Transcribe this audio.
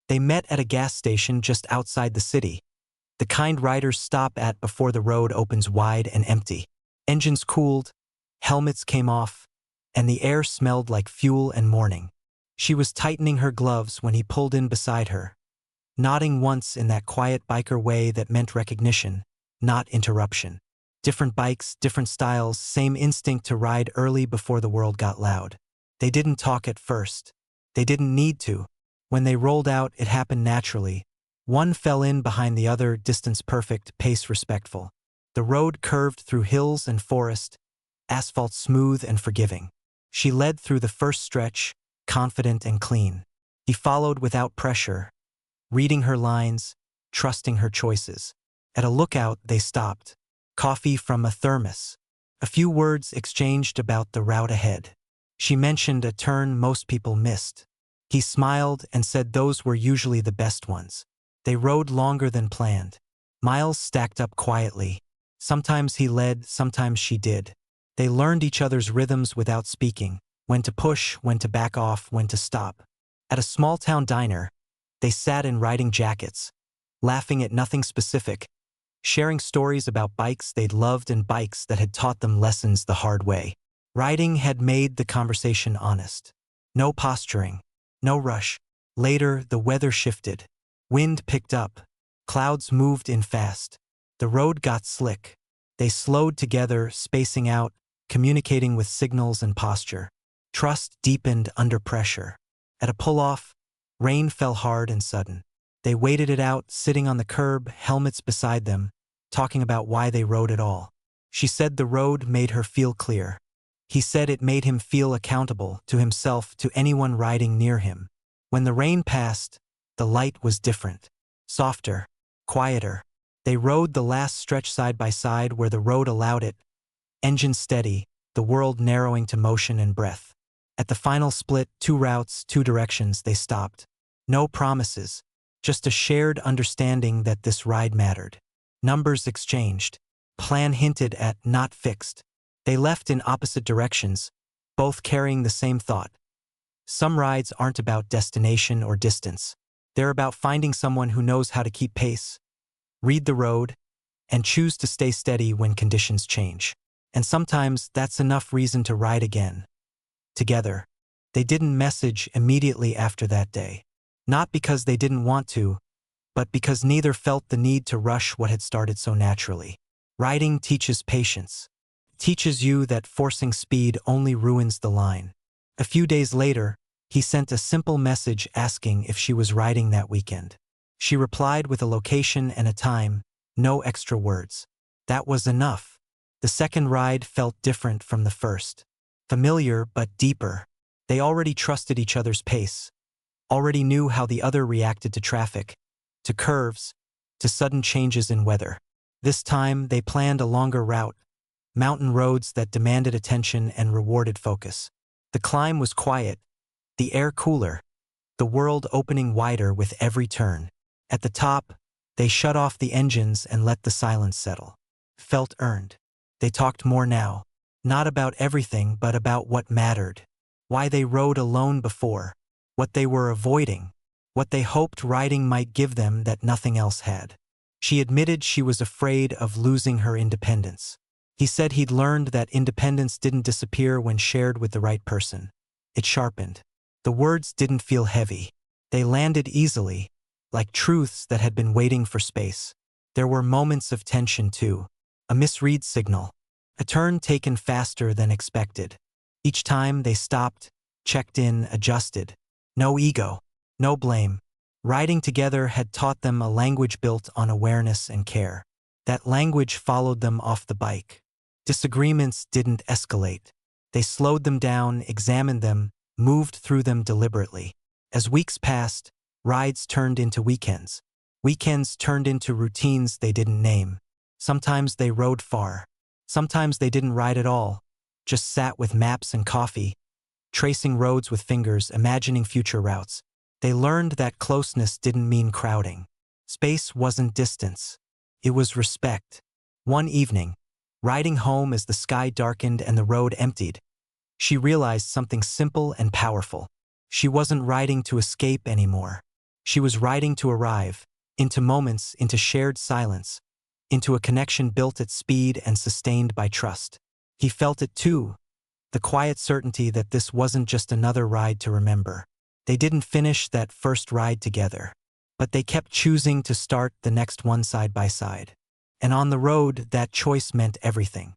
They met at a gas station just outside the city, the kind riders stop at before the road opens wide and empty. Engines cooled, helmets came off, and the air smelled like fuel and morning. She was tightening her gloves when he pulled in beside her, nodding once in that quiet biker way that meant recognition, not interruption. Different bikes, different styles, same instinct to ride early before the world got loud. They didn't talk at first. They didn't need to. When they rolled out, it happened naturally. One fell in behind the other, distance perfect, pace respectful. The road curved through hills and forest, asphalt smooth and forgiving. She led through the first stretch, confident and clean. He followed without pressure, reading her lines, trusting her choices. At a lookout, they stopped. Coffee from a thermos. A few words exchanged about the route ahead. She mentioned a turn most people missed. He smiled and said those were usually the best ones. They rode longer than planned. Miles stacked up quietly. Sometimes he led, sometimes she did. They learned each other's rhythms without speaking, when to push, when to back off, when to stop. At a small-town diner, they sat in riding jackets, laughing at nothing specific, sharing stories about bikes they'd loved and bikes that had taught them lessons the hard way. Riding had made the conversation honest. No posturing, no rush. Later, the weather shifted. Wind picked up. Clouds moved in fast. The road got slick. They slowed together, spacing out, communicating with signals and posture. Trust deepened under pressure. At a pull-off, rain fell hard and sudden. They waited it out, sitting on the curb, helmets beside them, talking about why they rode at all. She said the road made her feel clear. He said it made him feel accountable, to himself, to anyone riding near him. When the rain passed, the light was different. Softer, quieter. They rode the last stretch side by side where the road allowed it, engine steady, the world narrowing to motion and breath. At the final split, 2 routes, 2 directions, they stopped. No promises, just a shared understanding that this ride mattered. Numbers exchanged. Plan hinted at, not fixed. They left in opposite directions, both carrying the same thought. Some rides aren't about destination or distance. They're about finding someone who knows how to keep pace, read the road, and choose to stay steady when conditions change. And sometimes that's enough reason to ride again. Together. They didn't message immediately after that day. Not because they didn't want to, but because neither felt the need to rush what had started so naturally. Riding teaches patience. Teaches you that forcing speed only ruins the line. A few days later, he sent a simple message asking if she was riding that weekend. She replied with a location and a time, no extra words. That was enough. The second ride felt different from the first. Familiar but deeper. They already trusted each other's pace. Already knew how the other reacted to traffic, to curves, to sudden changes in weather. This time, they planned a longer route, mountain roads that demanded attention and rewarded focus. The climb was quiet, the air cooler, the world opening wider with every turn. At the top, they shut off the engines and let the silence settle. Felt earned. They talked more now, not about everything but about what mattered. Why they rode alone before, what they were avoiding, what they hoped riding might give them that nothing else had. She admitted she was afraid of losing her independence. He said he'd learned that independence didn't disappear when shared with the right person. It sharpened. The words didn't feel heavy. They landed easily, like truths that had been waiting for space. There were moments of tension too. A misread signal. A turn taken faster than expected. Each time they stopped, checked in, adjusted. No ego. No blame. Riding together had taught them a language built on awareness and care. That language followed them off the bike. Disagreements didn't escalate. They slowed them down, examined them, moved through them deliberately. As weeks passed, rides turned into weekends. Weekends turned into routines they didn't name. Sometimes they rode far. Sometimes they didn't ride at all, just sat with maps and coffee, tracing roads with fingers, imagining future routes. They learned that closeness didn't mean crowding. Space wasn't distance. It was respect. One evening, riding home as the sky darkened and the road emptied, she realized something simple and powerful. She wasn't riding to escape anymore. She was riding to arrive, into moments, into shared silence, into a connection built at speed and sustained by trust. He felt it too, the quiet certainty that this wasn't just another ride to remember. They didn't finish that first ride together, but they kept choosing to start the next one side by side. And on the road, that choice meant everything.